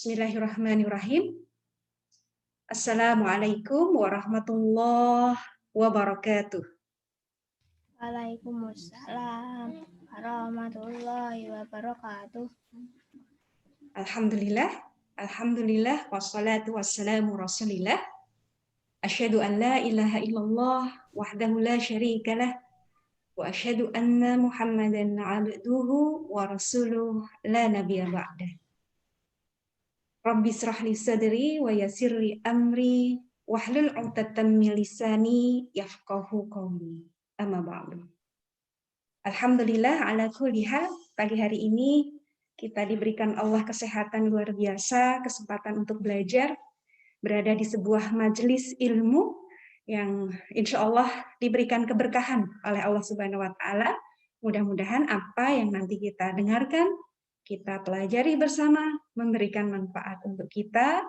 Bismillahirrahmanirrahim. Assalamualaikum warahmatullahi wabarakatuh. Waalaikumsalam warahmatullahi wabarakatuh. Alhamdulillah, wassalatu wassalamu rasulillah. Asyhadu an la ilaha illallah wahdahu la syarikalah wa asyhadu anna Muhammadan abduhu wa rasuluh la nabiyya ba'dah. Rabbi israh li sadri wa yassir li amri wahlul 'uqdatam min lisani yafqahu qawli. Amma ba'du. Alhamdulillah ala kulli hal, pagi hari ini kita diberikan Allah kesehatan luar biasa, kesempatan untuk belajar, berada di sebuah majelis ilmu yang insya Allah diberikan keberkahan oleh Allah Subhanahu wa Ta'ala. Mudah-mudahan apa yang nanti kita dengarkan, kita pelajari bersama, memberikan manfaat untuk kita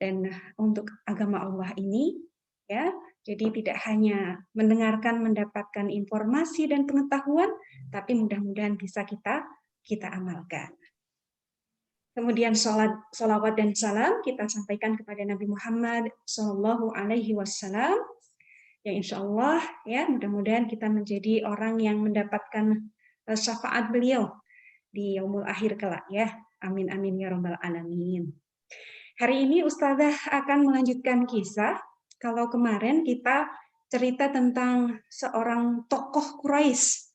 dan untuk agama Allah ini, ya. Jadi tidak hanya mendengarkan, mendapatkan informasi dan pengetahuan, tapi mudah-mudahan bisa kita amalkan. Kemudian salawat dan salam kita sampaikan kepada Nabi Muhammad Sallallahu Alaihi Wasallam, yang insya Allah ya mudah-mudahan kita menjadi orang yang mendapatkan syafaat beliau di yaumul akhir kelak ya. Amin amin ya rabbal alamin. Hari ini Ustazah akan melanjutkan kisah. Kalau kemarin kita cerita tentang seorang tokoh Quraisy.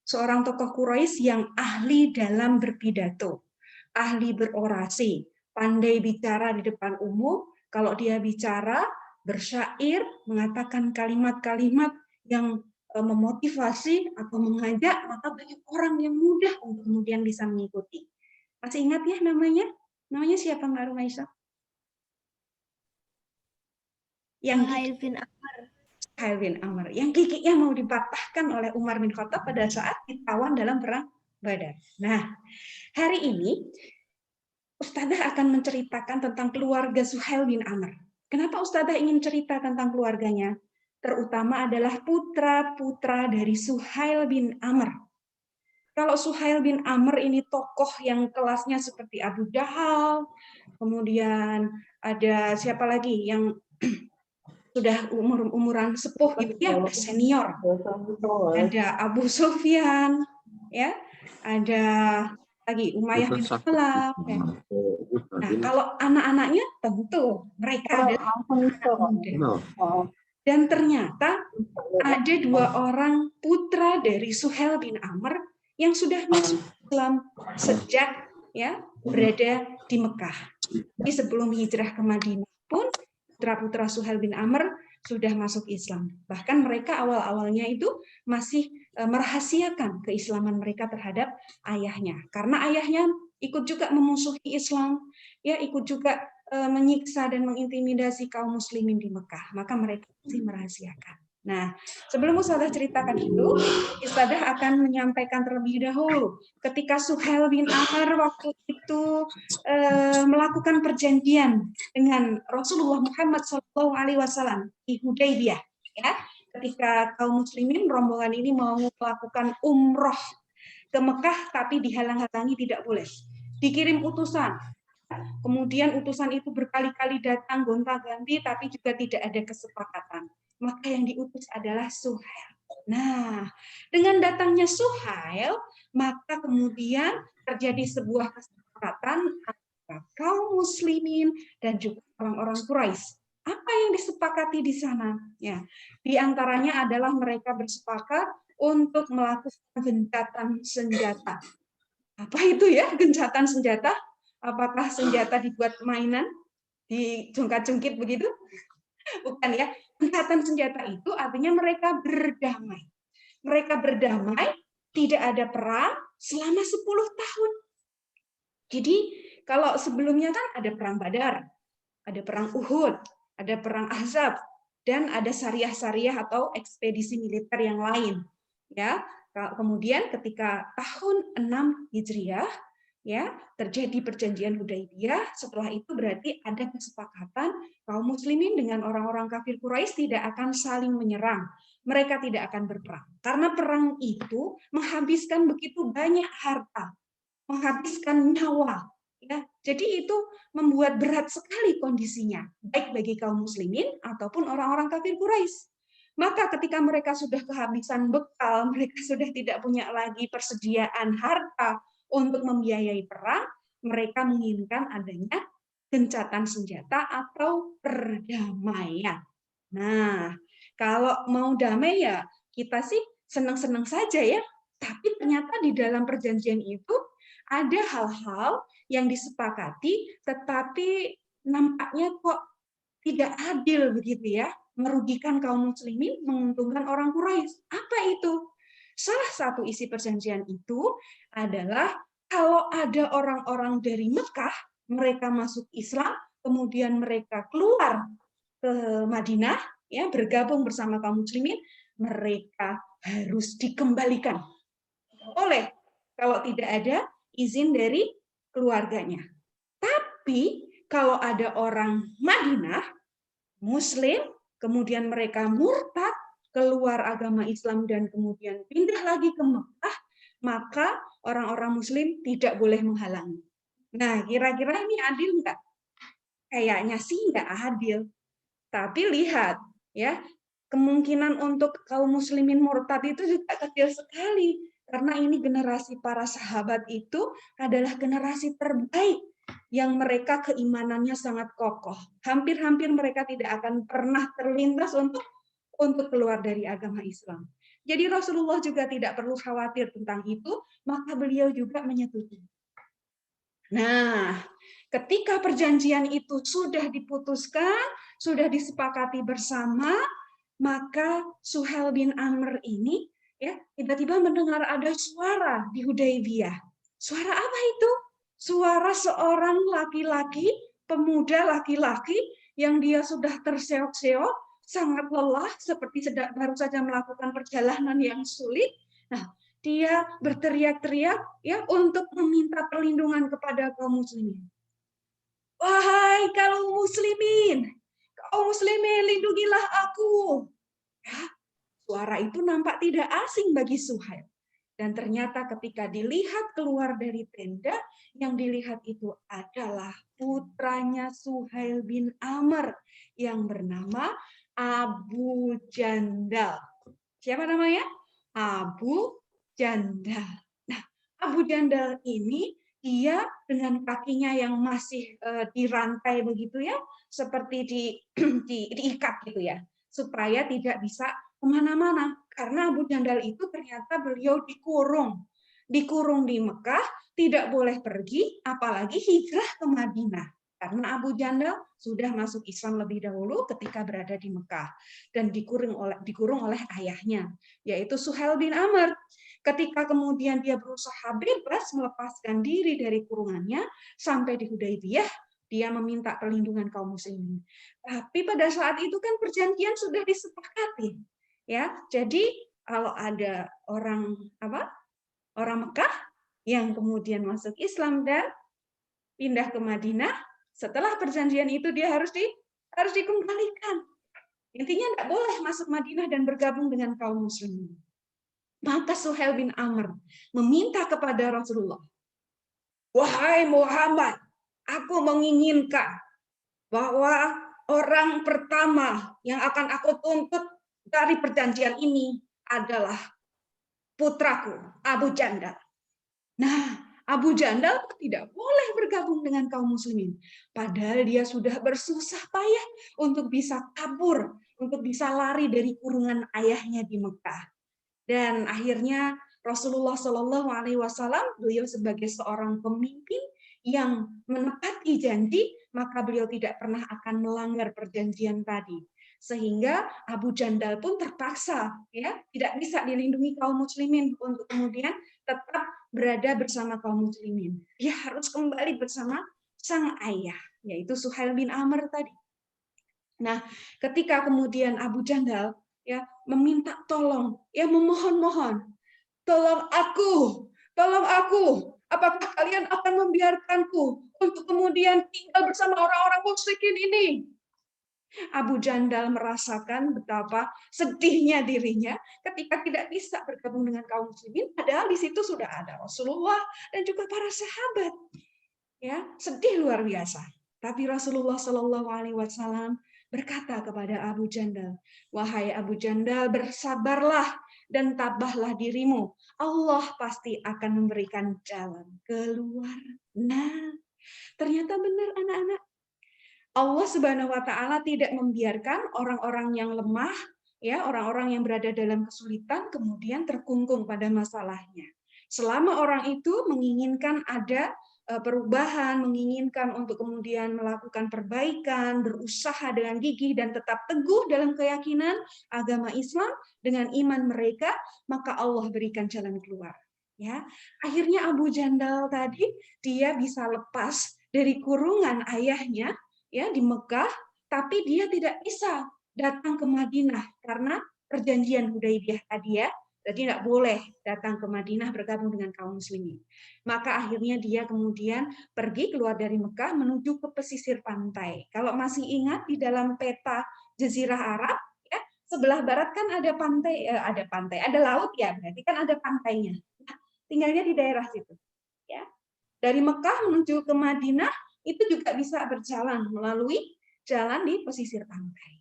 Seorang tokoh Quraisy yang ahli dalam berpidato, ahli berorasi, pandai bicara di depan umum. Kalau dia bicara, bersyair, mengatakan kalimat-kalimat yang memotivasi atau mengajak, maka banyak orang yang mudah untuk kemudian bisa mengikuti. Masih ingat ya namanya? Namanya siapa Mbak Rumaisa? Suhail bin Amr. Suhail bin Amr. Yang giginya mau dipatahkan oleh Umar bin Khattab pada saat ditawan dalam perang Badar. Nah, hari ini Ustazah akan menceritakan tentang keluarga Suhail bin Amr. Kenapa Ustazah ingin cerita tentang keluarganya? Terutama adalah putra-putra dari Suhail bin Amr. Kalau Suhail bin Amr ini tokoh yang kelasnya seperti Abu Jahal, kemudian ada siapa lagi yang sudah umuran sepuh gitu ya, senior. Ada Abu Sufyan, ya, ada lagi Umayyah bin Khalaf. Ya. Nah, kalau anak-anaknya tentu mereka adalah anak muda. Dan ternyata ada dua orang putra dari Suhail bin Amr yang sudah masuk Islam sejak ya berada di Mekah. Jadi sebelum hijrah ke Madinah pun putra-putra Suhail bin Amr sudah masuk Islam. Bahkan mereka awal-awalnya itu masih merahasiakan keislaman mereka terhadap ayahnya. Karena ayahnya ikut juga memusuhi Islam, ya ikut juga menyiksa dan mengintimidasi kaum muslimin di Mekah. Maka mereka masih merahasiakan. Nah, sebelum Ustazah ceritakan itu, Ustazah akan menyampaikan terlebih dahulu ketika Suhail bin Amr waktu itu melakukan perjanjian dengan Rasulullah Muhammad SAW di Hudaybiyah, ya, ketika kaum muslimin rombongan ini mau melakukan umroh ke Mekah, tapi dihalang-halangi tidak boleh. Dikirim utusan, kemudian utusan itu berkali-kali datang gonta-ganti, tapi juga tidak ada kesepakatan. Maka yang diutus adalah Suhail. Nah, dengan datangnya Suhail, maka kemudian terjadi sebuah kesepakatan antara kaum muslimin dan juga orang-orang Quraisy. Apa yang disepakati di sana? Ya, di antaranya adalah mereka bersepakat untuk melakukan gencatan senjata. Apa itu ya gencatan senjata? Apakah senjata dibuat mainan, dijungkat-jungkit begitu? Bukan ya. Gencatan senjata itu artinya mereka berdamai. Mereka berdamai, tidak ada perang selama 10 tahun. Jadi kalau sebelumnya kan ada perang Badar, ada perang Uhud, ada perang Ahzab, dan ada syariah-syariah atau ekspedisi militer yang lain. Ya, kemudian ketika tahun 6 Hijriah, ya terjadi perjanjian Hudaybiyah. Setelah itu berarti ada kesepakatan kaum muslimin dengan orang-orang kafir Quraisy tidak akan saling menyerang. Mereka tidak akan berperang. Karena perang itu menghabiskan begitu banyak harta, menghabiskan nyawa. Ya, jadi itu membuat berat sekali kondisinya, baik bagi kaum muslimin ataupun orang-orang kafir Quraisy. Maka ketika mereka sudah kehabisan bekal, mereka sudah tidak punya lagi persediaan harta untuk membiayai perang, mereka menginginkan adanya gencatan senjata atau perdamaian. Nah, kalau mau damai ya kita sih senang-senang saja ya, tapi ternyata di dalam perjanjian itu ada hal-hal yang disepakati, tetapi nampaknya kok tidak adil begitu ya, merugikan kaum muslimin, menguntungkan orang Quraisy. Apa itu? Salah satu isi perjanjian itu adalah kalau ada orang-orang dari Mekah, mereka masuk Islam, kemudian mereka keluar ke Madinah, ya bergabung bersama kaum muslimin, mereka harus dikembalikan oleh kalau tidak ada izin dari keluarganya. Tapi kalau ada orang Madinah, Muslim, kemudian mereka murtad, keluar agama Islam dan kemudian pindah lagi ke Mekah, maka orang-orang Muslim tidak boleh menghalangi. Nah, kira-kira ini adil nggak? Kayaknya sih nggak adil. Tapi lihat, ya kemungkinan untuk kaum muslimin murtad itu juga kecil sekali. Karena ini generasi para sahabat itu adalah generasi terbaik yang mereka keimanannya sangat kokoh. Hampir-hampir mereka tidak akan pernah terlintas untuk keluar dari agama Islam. Jadi Rasulullah juga tidak perlu khawatir tentang itu, maka beliau juga menyetujui. Nah, ketika perjanjian itu sudah diputuskan, sudah disepakati bersama, maka Suhail bin Amr ini ya tiba-tiba mendengar ada suara di Hudaybiyah. Suara apa itu? Suara seorang laki-laki, pemuda laki-laki yang dia sudah terseok-seok, sangat lelah, seperti baru saja melakukan perjalanan yang sulit. Nah, dia berteriak-teriak ya untuk meminta perlindungan kepada kaum muslimin. Wahai kaum muslimin, lindungilah aku. Ya, suara itu nampak tidak asing bagi Suhail. Dan ternyata ketika dilihat keluar dari tenda, yang dilihat itu adalah putranya Suhail bin Amr yang bernama Abu Jandal. Siapa namanya? Abu Jandal. Nah, Abu Jandal ini dia dengan kakinya yang masih dirantai begitu ya, seperti diikat gitu ya, supaya tidak bisa kemana-mana. Karena Abu Jandal itu ternyata beliau dikurung di Mekah, tidak boleh pergi, apalagi hijrah ke Madinah. Karena Abu Jandal sudah masuk Islam lebih dahulu ketika berada di Mekah dan dikurung oleh ayahnya, yaitu Suhail bin Amr. Ketika kemudian dia berusaha bebas melepaskan diri dari kurungannya sampai di Hudaybiyah, dia meminta perlindungan kaum muslimin. Tapi pada saat itu kan perjanjian sudah disepakati, ya. Jadi kalau ada orang Mekah yang kemudian masuk Islam dan pindah ke Madinah, setelah perjanjian itu dia harus dikembalikan. Intinya tidak boleh masuk Madinah dan bergabung dengan kaum muslimin. Maka Suhail bin Amr meminta kepada Rasulullah, wahai Muhammad, aku menginginkan bahwa orang pertama yang akan aku tuntut dari perjanjian ini adalah putraku, Abu Jandal. Nah, Abu Jandal tidak boleh bergabung dengan kaum muslimin. Padahal dia sudah bersusah payah untuk bisa kabur, untuk bisa lari dari kurungan ayahnya di Mekah. Dan akhirnya Rasulullah Shallallahu Alaihi Wasallam, beliau sebagai seorang pemimpin yang menepati janji, maka beliau tidak pernah akan melanggar perjanjian tadi. Sehingga Abu Jandal pun terpaksa ya tidak bisa dilindungi kaum muslimin untuk kemudian tetap berada bersama kaum muslimin. Dia harus kembali bersama sang ayah, yaitu Suhail bin Amr tadi. Nah, ketika kemudian Abu Jandal ya meminta tolong, ya memohon-mohon, tolong aku, apakah kalian akan membiarkanku untuk kemudian tinggal bersama orang-orang musyrikin ini? Abu Jandal merasakan betapa sedihnya dirinya ketika tidak bisa bergabung dengan kaum muslimin, padahal di situ sudah ada Rasulullah dan juga para sahabat. Ya, sedih luar biasa. Tapi Rasulullah Shallallahu Alaihi Wasallam berkata kepada Abu Jandal, wahai Abu Jandal, bersabarlah dan tabahlah dirimu. Allah pasti akan memberikan jalan keluar. Nah, ternyata benar anak-anak. Allah Subhanahu wa taala tidak membiarkan orang-orang yang lemah, ya, orang-orang yang berada dalam kesulitan kemudian terkungkung pada masalahnya. Selama orang itu menginginkan ada perubahan, menginginkan untuk kemudian melakukan perbaikan, berusaha dengan gigih dan tetap teguh dalam keyakinan agama Islam dengan iman mereka, maka Allah berikan jalan keluar. Ya, akhirnya Abu Jandal tadi dia bisa lepas dari kurungan ayahnya, ya, di Mekah, tapi dia tidak bisa datang ke Madinah karena perjanjian Hudaybiyah tadi, ya. Jadi tidak boleh datang ke Madinah bergabung dengan kaum muslimin. Maka akhirnya dia kemudian pergi keluar dari Mekah menuju ke pesisir pantai. Kalau masih ingat di dalam peta Jazirah Arab, ya, sebelah barat kan ada pantai, ada laut, ya, berarti kan ada pantainya. Nah, tinggalnya di daerah situ, ya. Dari Mekah menuju ke Madinah itu juga bisa berjalan melalui jalan di pesisir pantai.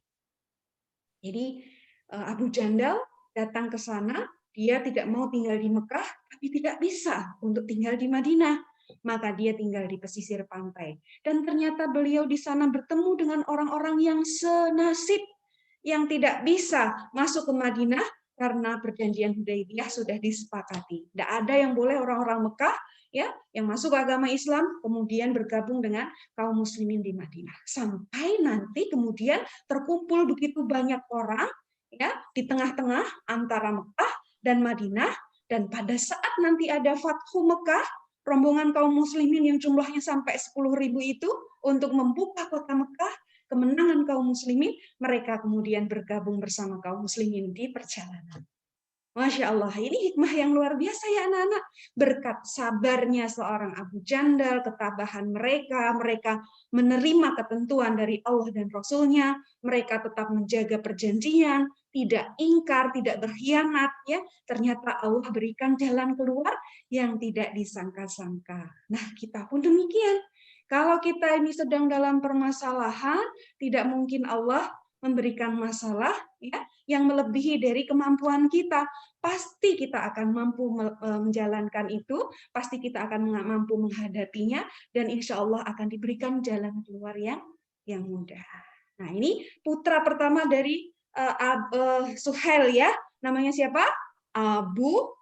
Jadi Abu Jandal datang ke sana, dia tidak mau tinggal di Mekah, tapi tidak bisa untuk tinggal di Madinah. Maka dia tinggal di pesisir pantai. Dan ternyata beliau di sana bertemu dengan orang-orang yang senasib, yang tidak bisa masuk ke Madinah karena perjanjian Hudaybiyah sudah disepakati. Tidak ada yang boleh orang-orang Mekah, ya, yang masuk agama Islam kemudian bergabung dengan kaum muslimin di Madinah. Sampai nanti kemudian terkumpul begitu banyak orang, ya, di tengah-tengah antara Mekah dan Madinah, dan pada saat nanti ada Fathu Mekah, rombongan kaum muslimin yang jumlahnya sampai 10.000 itu untuk membuka kota Mekah, kemenangan kaum muslimin, mereka kemudian bergabung bersama kaum muslimin di perjalanan. Masya Allah, ini hikmah yang luar biasa ya anak-anak. Berkat sabarnya seorang Abu Jandal, ketabahan mereka, mereka menerima ketentuan dari Allah dan Rasul-Nya, mereka tetap menjaga perjanjian, tidak ingkar, tidak berkhianat, ya. Ternyata Allah berikan jalan keluar yang tidak disangka-sangka. Nah, kita pun demikian. Kalau kita ini sedang dalam permasalahan, tidak mungkin Allah memberikan masalah, ya, yang melebihi dari kemampuan kita. Pasti kita akan mampu menjalankan itu, pasti kita akan mampu menghadapinya, dan insya Allah akan diberikan jalan keluar yang mudah. Nah, ini putra pertama dari Suhail, ya, namanya siapa? Abu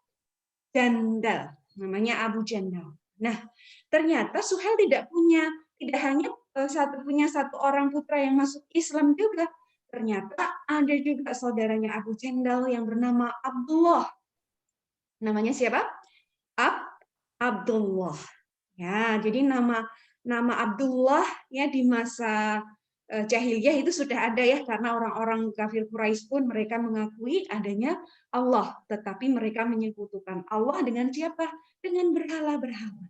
Jandal, namanya Abu Jandal. Nah, ternyata Suhail tidak hanya punya satu orang putra yang masuk Islam juga. Ternyata ada juga saudaranya Abu Jandal yang bernama Abdullah. Namanya siapa? Abdullah. Ya, jadi nama Abdullah, ya, di masa jahiliyah itu sudah ada, ya, karena orang-orang kafir Quraisy pun mereka mengakui adanya Allah, tetapi mereka menyekutukan Allah dengan siapa? Dengan berhala-berhala.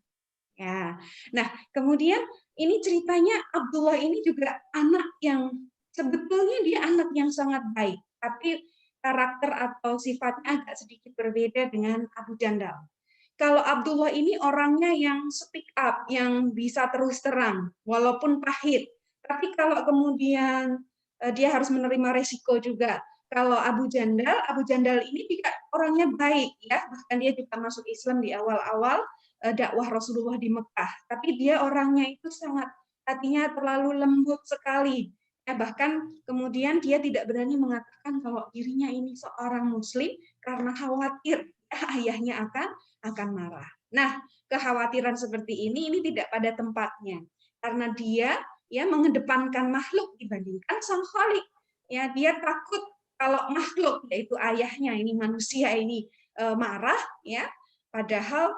Ya. Nah, kemudian ini ceritanya Abdullah ini juga anak yang sebetulnya dia anak yang sangat baik, tapi karakter atau sifatnya agak sedikit berbeda dengan Abu Jandal. Kalau Abdullah ini orangnya yang speak up, yang bisa terus terang, walaupun pahit. Tapi kalau kemudian dia harus menerima resiko juga. Kalau Abu Jandal ini juga orangnya baik, ya. Bahkan dia juga masuk Islam di awal-awal dakwah Rasulullah di Mekah. Tapi dia orangnya itu sangat, hatinya terlalu lembut sekali. Ya, bahkan kemudian dia tidak berani mengatakan kalau dirinya ini seorang Muslim karena khawatir ayahnya akan marah. Nah, kekhawatiran seperti ini tidak pada tempatnya karena dia, ya, mengedepankan makhluk dibandingkan sang Khalik. Ya, dia takut kalau makhluk, yaitu ayahnya ini, manusia ini marah, ya, padahal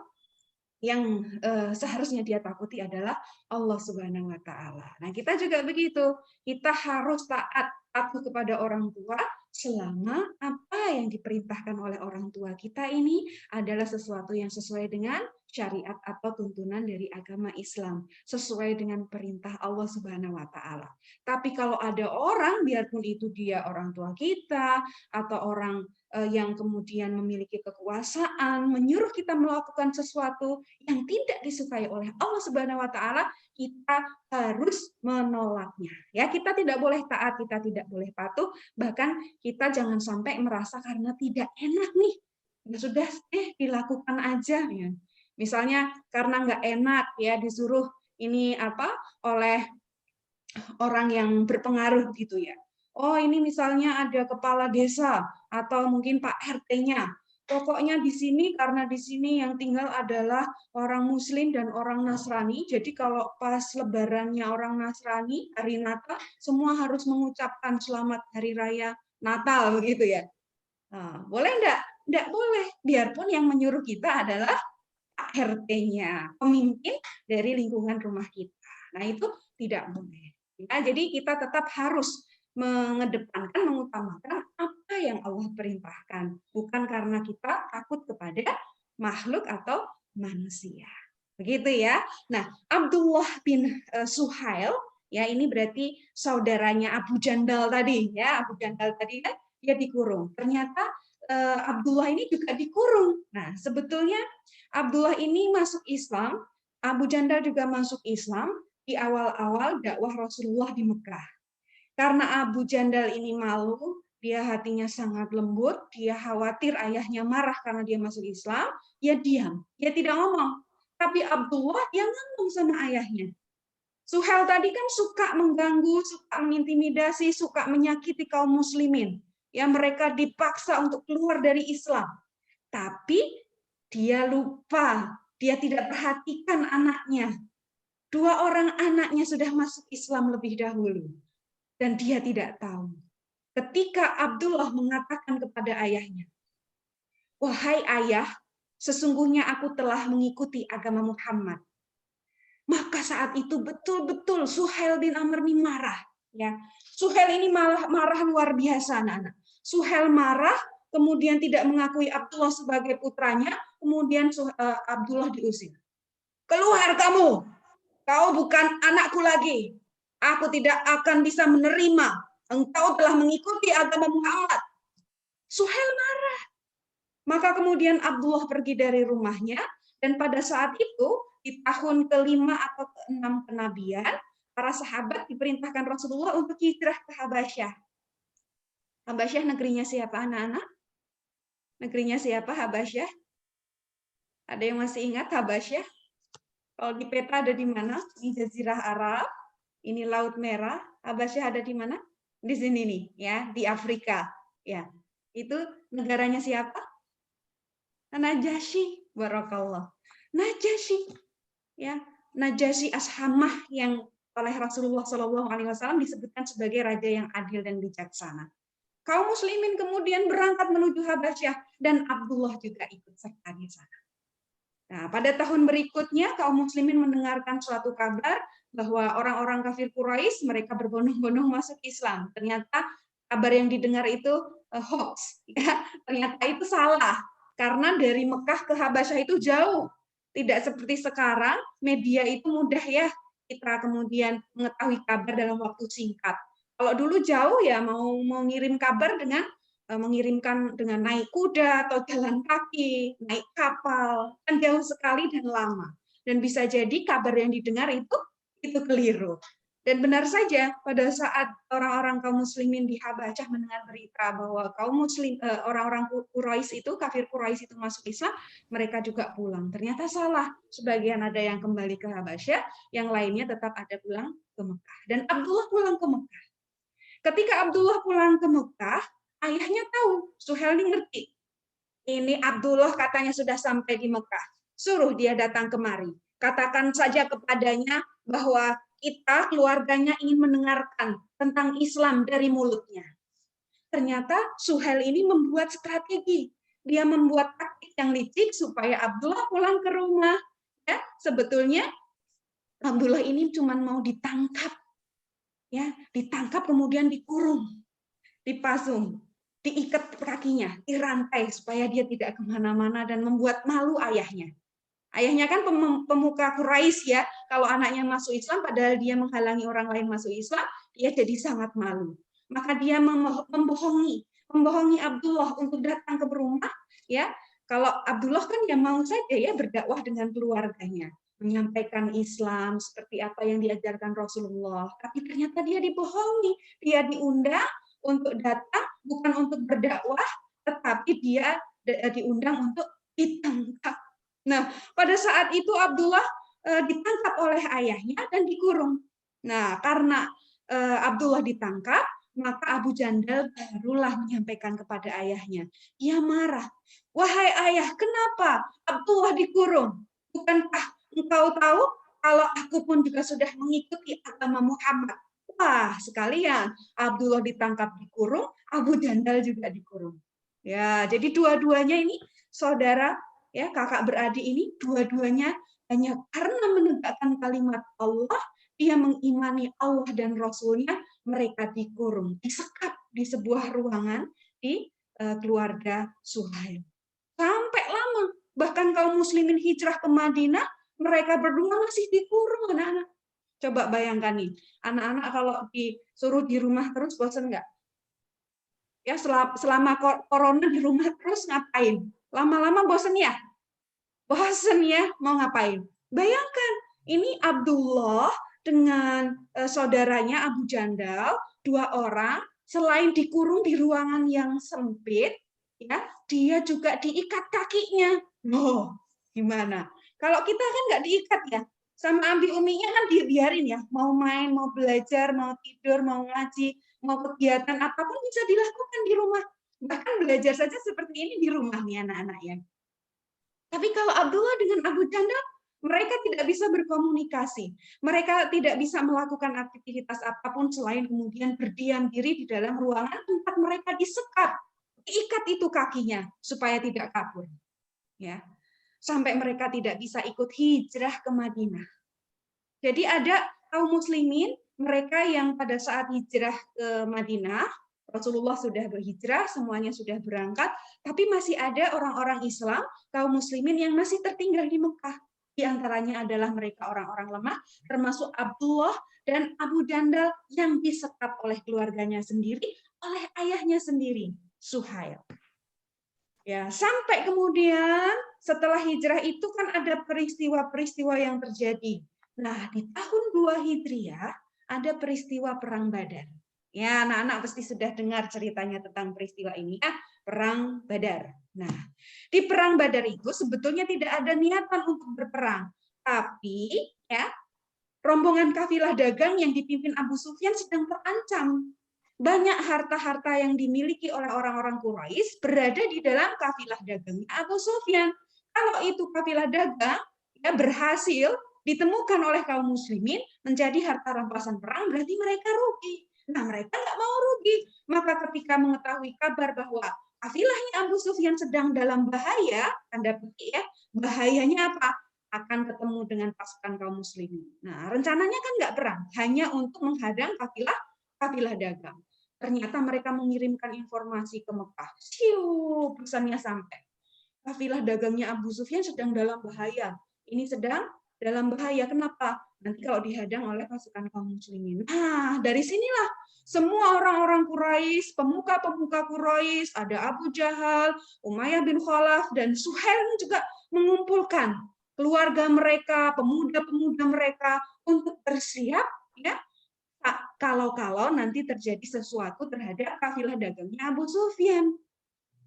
yang seharusnya dia takuti adalah Allah Subhanahu wa taala. Nah, kita juga begitu. Kita harus taat patuh kepada orang tua selama apa yang diperintahkan oleh orang tua kita ini adalah sesuatu yang sesuai dengan syariat atau tuntunan dari agama Islam sesuai dengan perintah Allah Subhanahu wa taala. Tapi kalau ada orang, biarpun itu dia orang tua kita atau orang yang kemudian memiliki kekuasaan menyuruh kita melakukan sesuatu yang tidak disukai oleh Allah Subhanahu wa taala, kita harus menolaknya. Ya, kita tidak boleh taat, kita tidak boleh patuh, bahkan kita jangan sampai merasa karena tidak enak nih, ya sudah dilakukan aja ya. Misalnya karena nggak enak ya disuruh ini apa oleh orang yang berpengaruh gitu ya. Oh, ini misalnya ada kepala desa atau mungkin Pak RT-nya. Pokoknya di sini karena di sini yang tinggal adalah orang Muslim dan orang Nasrani. Jadi kalau pas lebarannya orang Nasrani, hari Natal, semua harus mengucapkan selamat hari raya Natal begitu ya. Nah, boleh enggak? Enggak boleh. Biarpun yang menyuruh kita adalah Pak RT-nya, pemimpin dari lingkungan rumah kita. Nah, itu tidak boleh. Ya, jadi kita tetap harus mengedepankan, mengutamakan apa yang Allah perintahkan, bukan karena kita takut kepada makhluk atau manusia. Begitu ya. Nah, Abdullah bin Suhail, ya ini berarti saudaranya Abu Jandal tadi, ya Abu Jandal tadi kan dia dikurung. Ternyata Abdullah ini juga dikurung. Nah, sebetulnya Abdullah ini masuk Islam, Abu Jandal juga masuk Islam di awal-awal dakwah Rasulullah di Mekah. Karena Abu Jandal ini malu, dia hatinya sangat lembut, dia khawatir ayahnya marah karena dia masuk Islam, dia diam, dia tidak ngomong. Tapi Abdullah dia ngomong sama ayahnya. Suhail tadi kan suka mengganggu, suka mengintimidasi, suka menyakiti kaum muslimin. Ya, mereka dipaksa untuk keluar dari Islam. Tapi dia lupa, dia tidak perhatikan anaknya. 2 orang anaknya sudah masuk Islam lebih dahulu. Dan dia tidak tahu. Ketika Abdullah mengatakan kepada ayahnya, "Wahai ayah, sesungguhnya aku telah mengikuti agama Muhammad." Maka saat itu betul-betul Suhail bin Amr ini marah. Ya, Suhail ini marah luar biasa, anak-anak. Suhail marah, kemudian tidak mengakui Abdullah sebagai putranya, kemudian Abdullah diusir. "Keluar kamu! Kau bukan anakku lagi. Aku tidak akan bisa menerima engkau telah mengikuti agama Muhammad." Suhail marah. Maka kemudian Abdullah pergi dari rumahnya, dan pada saat itu, di tahun ke-5 atau ke-6 kenabian, para sahabat diperintahkan Rasulullah untuk hijrah ke Habasyah. Habasyah negerinya siapa, anak-anak? Negerinya siapa Habasyah? Ada yang masih ingat Habasyah? Kalau di peta ada di mana? Di Jazirah Arab, ini Laut Merah. Habasyah ada di mana? Di sini nih, ya, di Afrika. Ya, itu negaranya siapa? Najasyi, barakallah. Najasyi, ya, Najasyi Ashamah yang oleh Rasulullah SAW disebutkan sebagai raja yang adil dan bijaksana. Kaum muslimin kemudian berangkat menuju Habasyah dan Abdullah juga ikut serta di sana. Nah, pada tahun berikutnya kaum muslimin mendengarkan suatu kabar bahwa orang-orang kafir Quraisy mereka berbondong-bondong masuk Islam. Ternyata kabar yang didengar itu hoax, ya. Ternyata itu salah. Karena dari Mekah ke Habasyah itu jauh. Tidak seperti sekarang, media itu mudah ya kita kemudian mengetahui kabar dalam waktu singkat. Kalau dulu jauh ya mau ngirim kabar dengan mengirimkan dengan naik kuda atau jalan kaki, naik kapal, kan jauh sekali dan lama. Dan bisa jadi kabar yang didengar itu keliru. Dan benar saja pada saat orang-orang kaum muslimin di Habasyah mendengar berita bahwa kaum muslim orang-orang Quraisy itu kafir Quraisy itu masuk Islam, mereka juga pulang. Ternyata salah. Sebagian ada yang kembali ke Habasyah, yang lainnya tetap ada pulang ke Mekah. Dan Abdullah pulang ke Mekah. Ketika Abdullah pulang ke Mekah, ayahnya tahu, Suhail ini ngerti. Ini Abdullah katanya sudah sampai di Mekah. Suruh dia datang kemari. Katakan saja kepadanya bahwa kita keluarganya ingin mendengarkan tentang Islam dari mulutnya. Ternyata Suhail ini membuat strategi. Dia membuat taktik yang licik supaya Abdullah pulang ke rumah. Ya, sebetulnya Abdullah ini cuma mau ditangkap. Ya, ditangkap kemudian dikurung, dipasung, diikat kakinya, dirantai supaya dia tidak kemana-mana dan membuat malu ayahnya. Ayahnya kan pemuka Quraisy ya. Kalau anaknya masuk Islam padahal dia menghalangi orang lain masuk Islam, dia jadi sangat malu. Maka dia membohongi Abdullah untuk datang ke rumah ya. Kalau Abdullah kan ya mau saja ya berdakwah dengan keluarganya, menyampaikan Islam seperti apa yang diajarkan Rasulullah. Tapi ternyata dia dibohongi. Dia diundang untuk datang bukan untuk berdakwah, tetapi dia diundang untuk ditangkap. Nah, pada saat itu Abdullah ditangkap oleh ayahnya dan dikurung. Nah, karena Abdullah ditangkap, maka Abu Jandal barulah menyampaikan kepada ayahnya. Ia marah. Wahai ayah, kenapa Abdullah dikurung? Bukankah engkau tahu kalau aku pun juga sudah mengikuti agama Muhammad? Wah, sekalian Abdullah ditangkap dikurung, Abu Jandal juga dikurung. Ya, jadi dua-duanya ini saudara ya, kakak beradik ini dua-duanya hanya karena menegakkan kalimat Allah, dia mengimani Allah dan Rasulnya, mereka dikurung, disekap di sebuah ruangan di keluarga Suhail. Sampai lama, bahkan kaum muslimin hijrah ke Madinah, mereka berdua masih dikurung, anak-anak. Coba bayangkan nih, anak-anak kalau disuruh di rumah terus bosan nggak? Ya, selama corona di rumah terus ngapain? Lama-lama bosan ya? Bosan ya, mau ngapain? Bayangkan, ini Abdullah dengan saudaranya Abu Jandal, dua orang, selain dikurung di ruangan yang sempit, ya, dia juga diikat kakinya. Loh, gimana? Kalau kita kan nggak diikat ya, sama Abi Uminya kan dibiarin ya, mau main, mau belajar, mau tidur, mau ngaji, mau kegiatan apapun bisa dilakukan di rumah. Bahkan belajar saja seperti ini di rumah nih anak-anak ya. Tapi kalau Abdullah dengan Abu Jandal, mereka tidak bisa berkomunikasi. Mereka tidak bisa melakukan aktivitas apapun selain kemudian berdiam diri di dalam ruangan tempat mereka disekap. Diikat itu kakinya supaya tidak kabur. Ya. Sampai mereka tidak bisa ikut hijrah ke Madinah. Jadi ada kaum muslimin, mereka yang pada saat hijrah ke Madinah, Rasulullah sudah berhijrah, semuanya sudah berangkat, tapi masih ada orang-orang Islam, kaum muslimin yang masih tertinggal di Mekah. Di antaranya adalah mereka orang-orang lemah, termasuk Abdullah dan Abu Jandal yang disekap oleh keluarganya sendiri, oleh ayahnya sendiri, Suhail. Ya, sampai kemudian setelah hijrah itu kan ada peristiwa-peristiwa yang terjadi. Nah, di tahun 2 Hijriah ada peristiwa Perang Badar. Ya, anak-anak pasti sudah dengar ceritanya tentang peristiwa ini ya, Perang Badar. Nah, di Perang Badar itu sebetulnya tidak ada niatan untuk berperang, tapi ya rombongan kafilah dagang yang dipimpin Abu Sufyan sedang terancam. Banyak harta-harta yang dimiliki oleh orang-orang Quraisy berada di dalam kafilah dagangnya Abu Sufyan. Kalau itu kafilah dagang ya berhasil ditemukan oleh kaum muslimin menjadi harta rampasan perang, berarti mereka rugi. Nah, mereka nggak mau rugi. Maka ketika mengetahui kabar bahwa kafilahnya Abu Sufyan sedang dalam bahaya, tanda petik ya, bahayanya apa? Akan ketemu dengan pasukan kaum muslimin. Nah, rencananya kan nggak perang, hanya untuk menghadang kafilah dagang. Ternyata mereka mengirimkan informasi ke Mekah. Siu, pesannya sampai. Kafilah dagangnya Abu Sufyan sedang dalam bahaya. Ini sedang dalam bahaya. Kenapa? Nanti kalau dihadang oleh pasukan kaum muslimin. Nah, dari sinilah semua orang-orang Quraisy, pemuka-pemuka Quraisy, ada Abu Jahal, Umayyah bin Khalaf, dan Suhail juga mengumpulkan keluarga mereka, pemuda-pemuda mereka untuk bersiap ya kalau nanti terjadi sesuatu terhadap kafilah dagangnya Abu Sufyan.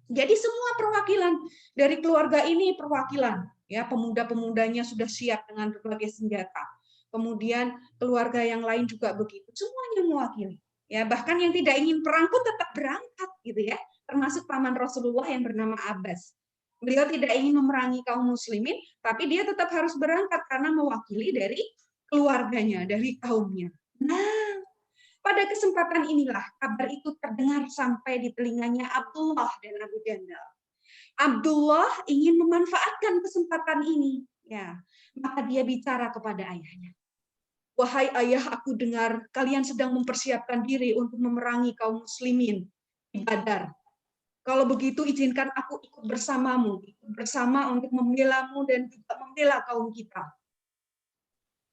Jadi semua perwakilan dari keluarga ini perwakilan ya, pemuda-pemudanya sudah siap dengan berbagai senjata. Kemudian keluarga yang lain juga begitu, semuanya mewakili. Ya, bahkan yang tidak ingin perang pun tetap berangkat gitu ya, termasuk paman Rasulullah yang bernama Abbas. Beliau tidak ingin memerangi kaum muslimin, tapi dia tetap harus berangkat karena mewakili dari keluarganya, dari kaumnya. Nah, pada kesempatan inilah kabar itu terdengar sampai di telinganya Abdullah dan Abu Jandal. Abdullah ingin memanfaatkan kesempatan ini, ya, maka dia bicara kepada ayahnya. Wahai ayah, aku dengar kalian sedang mempersiapkan diri untuk memerangi kaum muslimin di Badar. Kalau begitu izinkan aku ikut bersamamu, ikut bersama untuk membelamu dan juga membela kaum kita.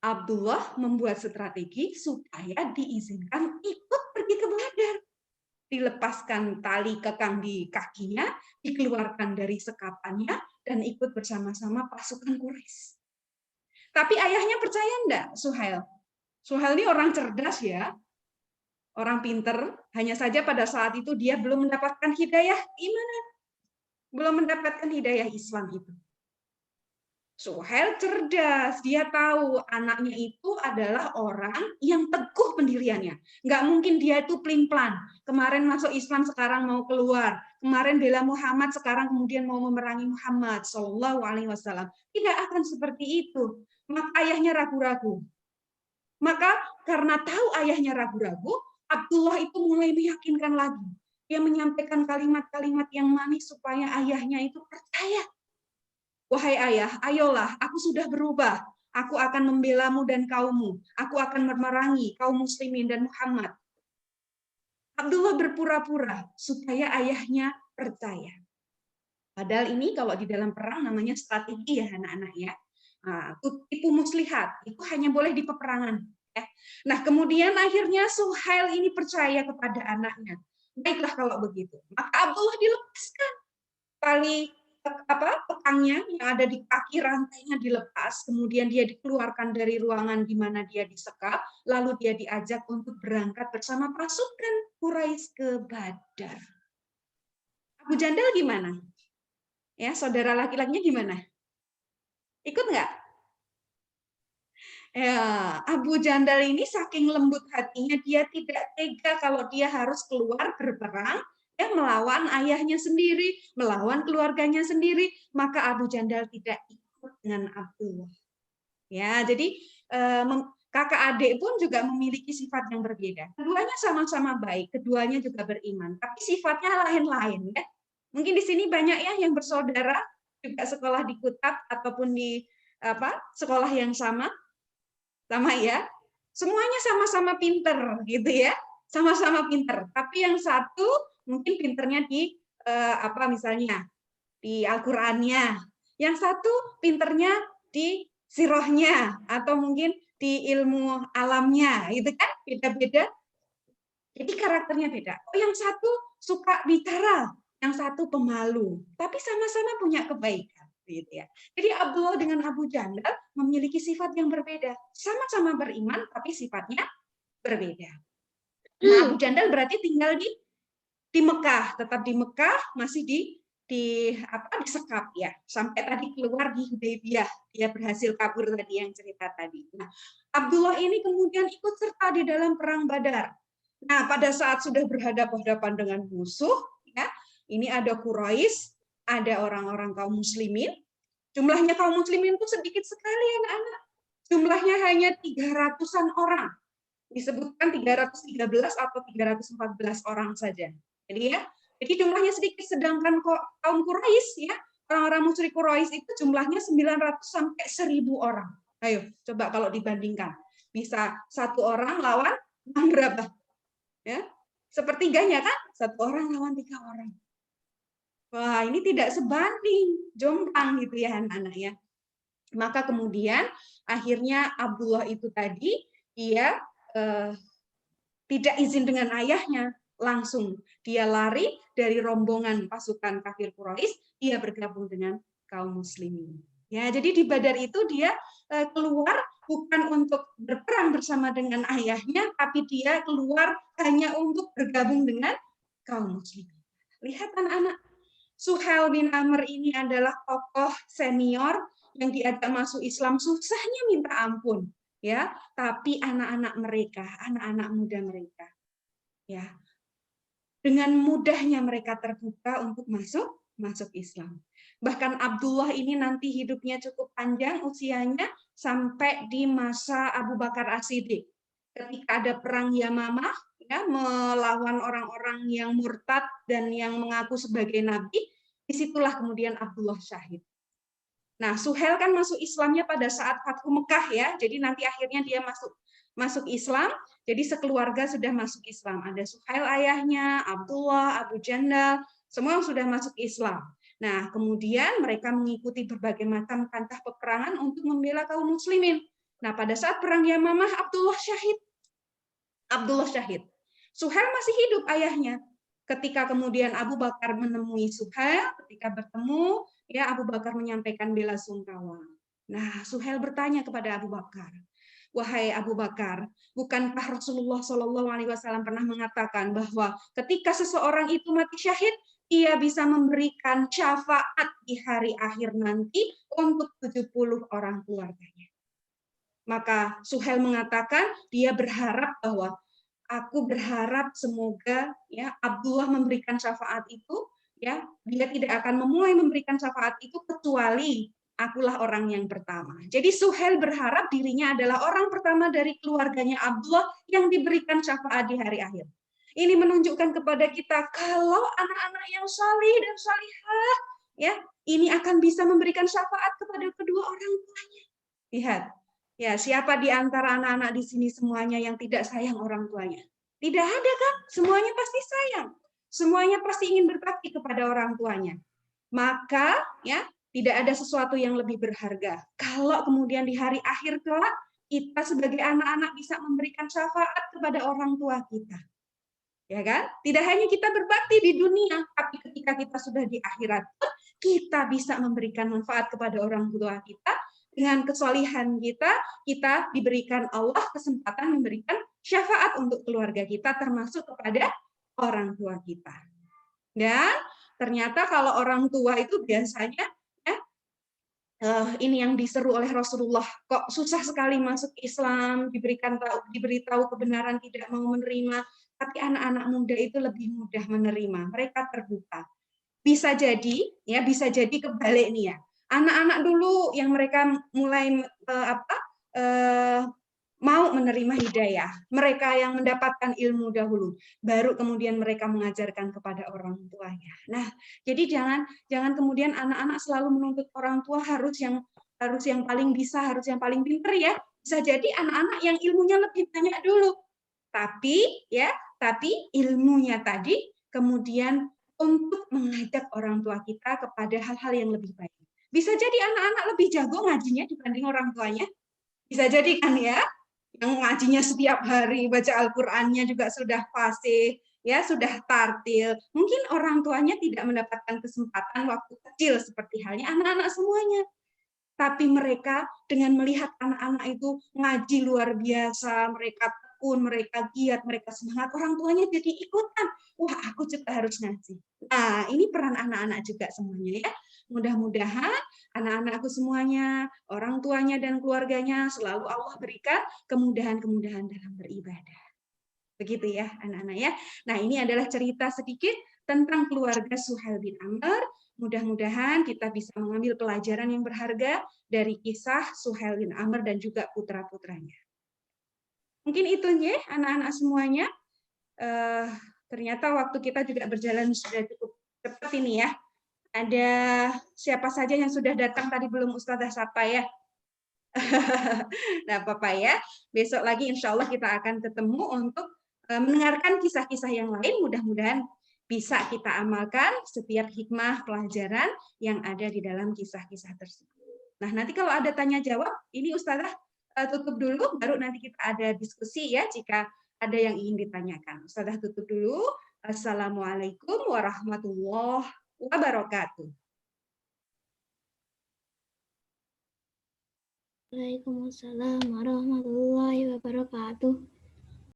Abdullah membuat strategi supaya diizinkan ikut pergi ke Badar. Dilepaskan tali kekang di kakinya, dikeluarkan dari sekapannya, dan ikut bersama-sama pasukan Quraisy. Tapi ayahnya percaya enggak, Suhail? Suhail ini orang cerdas ya, orang pinter, hanya saja pada saat itu dia belum mendapatkan hidayah iman, belum mendapatkan hidayah Islam itu. Suhail cerdas, dia tahu anaknya itu adalah orang yang teguh pendiriannya. Nggak mungkin dia itu pelin-pelan. Kemarin masuk Islam, sekarang mau keluar. Kemarin bela Muhammad, sekarang kemudian mau memerangi Muhammad Shallallahu Alaihi Wasallam. Tidak akan seperti itu. Maka ayahnya ragu-ragu. Maka karena tahu ayahnya ragu-ragu, Abdullah itu mulai meyakinkan lagi. Dia menyampaikan kalimat-kalimat yang manis supaya ayahnya itu percaya. Wahai ayah, ayolah, aku sudah berubah. Aku akan membelamu dan kaummu. Aku akan memerangi kaum muslimin dan Muhammad. Abdullah berpura-pura supaya ayahnya percaya. Padahal ini kalau di dalam perang namanya strategi ya anak-anak ya. Nah, tipu muslihat, itu hanya boleh di peperangan. Ya. Nah kemudian akhirnya Suhail ini percaya kepada anaknya. Baiklah kalau begitu. Maka Abdullah dilepaskan. Tali pekangnya yang ada di kaki rantainya dilepas, kemudian dia dikeluarkan dari ruangan di mana dia disekap, lalu dia diajak untuk berangkat bersama pasukan Quraisy ke Badar. Abu Jandal gimana? Ya, saudara laki-lakinya gimana? Ikut nggak? Ya, Abu Jandal ini saking lembut hatinya, dia tidak tega kalau dia harus keluar berperang melawan ayahnya sendiri, melawan keluarganya sendiri, maka Abu Jandal tidak ikut dengan Abdullah. Ya, jadi kakak adik pun juga memiliki sifat yang berbeda. Keduanya sama-sama baik, keduanya juga beriman, tapi sifatnya lain-lain ya. Mungkin di sini banyak ya yang bersaudara juga sekolah di Kutab ataupun di sekolah yang sama ya. Semuanya sama-sama pinter gitu ya. Sama-sama pinter, tapi yang satu mungkin pinternya di misalnya di Al-Qur'annya, yang satu pinternya di sirohnya atau mungkin di ilmu alamnya, gitu kan, beda-beda. Jadi karakternya beda. Oh, yang satu suka bicara, yang satu pemalu, tapi sama-sama punya kebaikan, gitu ya. Jadi Abdullah dengan Abu Jandal memiliki sifat yang berbeda, sama-sama beriman, tapi sifatnya berbeda. Nah, Abu Jandal berarti tinggal di Mekah, tetap di Mekah, masih disekap ya, sampai tadi keluar di Hudaybiyah, dia berhasil kabur tadi yang cerita tadi. Nah, Abdullah ini kemudian ikut serta di dalam perang Badar. Nah, pada saat sudah berhadapan-hadapan dengan musuh, ya, ini ada Quraisy, ada orang-orang kaum muslimin. Jumlahnya kaum muslimin itu sedikit sekali anak-anak. Jumlahnya hanya 300-an orang. Disebutkan 313 atau 314 orang saja. Jadi jumlahnya sedikit, sedangkan kaum Quraisy ya, orang-orang musyrik Quraisy itu jumlahnya 900 sampai 1000 orang. Ayo, coba kalau dibandingkan. Bisa satu orang lawan berapa? Ya, sepertiganya kan? Satu orang lawan 3 orang. Wah, ini tidak sebanding, jomplang gitu ya anak-anak ya. Maka kemudian akhirnya Abdullah itu tadi dia tidak izin dengan ayahnya, langsung dia lari dari rombongan pasukan kafir Quraisy, dia bergabung dengan kaum muslimin. Ya, jadi di Badar itu dia keluar bukan untuk berperang bersama dengan ayahnya, tapi dia keluar hanya untuk bergabung dengan kaum muslimin. Lihat anak-anak, Suhail bin Amr ini adalah tokoh senior yang diajak masuk Islam, susahnya minta ampun, ya. Tapi anak-anak mereka, anak-anak muda mereka, ya, dengan mudahnya mereka terbuka untuk masuk Islam. Bahkan Abdullah ini nanti hidupnya cukup panjang usianya sampai di masa Abu Bakar As-Siddiq. Ketika ada perang Yamamah ya, melawan orang-orang yang murtad dan yang mengaku sebagai nabi, disitulah kemudian Abdullah syahid. Nah, Suhail kan masuk Islamnya pada saat Fathu Mekah ya, jadi nanti akhirnya dia masuk Islam, jadi sekeluarga sudah masuk Islam. Ada Suhail ayahnya, Abdullah, Abu Jandal, Semua sudah masuk Islam. Nah, kemudian mereka mengikuti berbagai macam kantah peperangan untuk membela kaum muslimin. Nah, pada saat perang Yamamah, Abdullah syahid. Suhail masih hidup ayahnya. Ketika kemudian Abu Bakar menemui Suhail, ketika bertemu, ya Abu Bakar menyampaikan bela sungkawa. Nah, Suhail bertanya kepada Abu Bakar, wahai Abu Bakar, bukankah Rasulullah SAW pernah mengatakan bahwa ketika seseorang itu mati syahid, ia bisa memberikan syafaat di hari akhir nanti untuk 70 orang keluarganya. Maka Suhail mengatakan dia berharap bahwa aku berharap semoga ya Abdullah memberikan syafaat itu, ya dia tidak akan memulai memberikan syafaat itu kecuali akulah orang yang pertama. Jadi Suhail berharap dirinya adalah orang pertama dari keluarganya Abdullah yang diberikan syafaat di hari akhir. Ini menunjukkan kepada kita kalau anak-anak yang salih dan salihah, ya ini akan bisa memberikan syafaat kepada kedua orang tuanya. Lihat, ya siapa di antara anak-anak di sini semuanya yang tidak sayang orang tuanya? Tidak ada kan? Semuanya pasti sayang. Semuanya pasti ingin berbakti kepada orang tuanya. Maka ya tidak ada sesuatu yang lebih berharga. Kalau kemudian di hari akhir kelak kita sebagai anak-anak bisa memberikan syafaat kepada orang tua kita. Ya kan? Tidak hanya kita berbakti di dunia, tapi ketika kita sudah di akhirat, kita bisa memberikan manfaat kepada orang tua kita. Dengan kesolihan kita diberikan Allah kesempatan memberikan syafaat untuk keluarga kita, termasuk kepada orang tua kita. Dan ternyata kalau orang tua itu biasanya ini yang diseru oleh Rasulullah, kok susah sekali masuk Islam, diberitahu kebenaran tidak mau menerima, tapi anak-anak muda itu lebih mudah menerima, mereka terbuka. Bisa jadi kebalik nih ya. Anak-anak dulu yang mereka mulai mau menerima hidayah, mereka yang mendapatkan ilmu dahulu, baru kemudian mereka mengajarkan kepada orang tuanya. Nah, jadi jangan kemudian anak-anak selalu menuntut orang tua harus yang paling bisa, harus yang paling pinter ya. Bisa jadi anak-anak yang ilmunya lebih banyak dulu. Tapi ilmunya tadi kemudian untuk mengajak orang tua kita kepada hal-hal yang lebih baik. Bisa jadi anak-anak lebih jago ngajinya dibanding orang tuanya. Bisa jadi kan ya, yang ngajinya setiap hari, baca Al-Qur'annya juga sudah fasih, ya sudah tartil. Mungkin orang tuanya tidak mendapatkan kesempatan waktu kecil seperti halnya anak-anak semuanya. Tapi mereka dengan melihat anak-anak itu ngaji luar biasa, mereka tekun, mereka giat, mereka semangat, orang tuanya jadi ikutan. Wah, aku juga harus ngaji. Nah, ini peran anak-anak juga semuanya ya. Mudah-mudahan anak-anakku semuanya, orang tuanya dan keluarganya selalu Allah berikan kemudahan-kemudahan dalam beribadah. Begitu ya anak-anak ya. Nah, ini adalah cerita sedikit tentang keluarga Suhail bin Amr. Mudah-mudahan kita bisa mengambil pelajaran yang berharga dari kisah Suhail bin Amr dan juga putra-putranya. Mungkin itu ya anak-anak semuanya. Ternyata waktu kita juga berjalan sudah cukup cepat ini ya. Ada siapa saja yang sudah datang tadi belum Ustazah sapa ya? Nah, Bapak ya, besok lagi insya Allah kita akan ketemu untuk mendengarkan kisah-kisah yang lain. Mudah-mudahan bisa kita amalkan setiap hikmah pelajaran yang ada di dalam kisah-kisah tersebut. Nah, nanti kalau ada tanya jawab, ini Ustazah tutup dulu, baru nanti kita ada diskusi ya jika ada yang ingin ditanyakan. Ustazah tutup dulu. Assalamualaikum warahmatullahi wabarakatuh. Waalaikumsalam warahmatullahi wabarakatuh.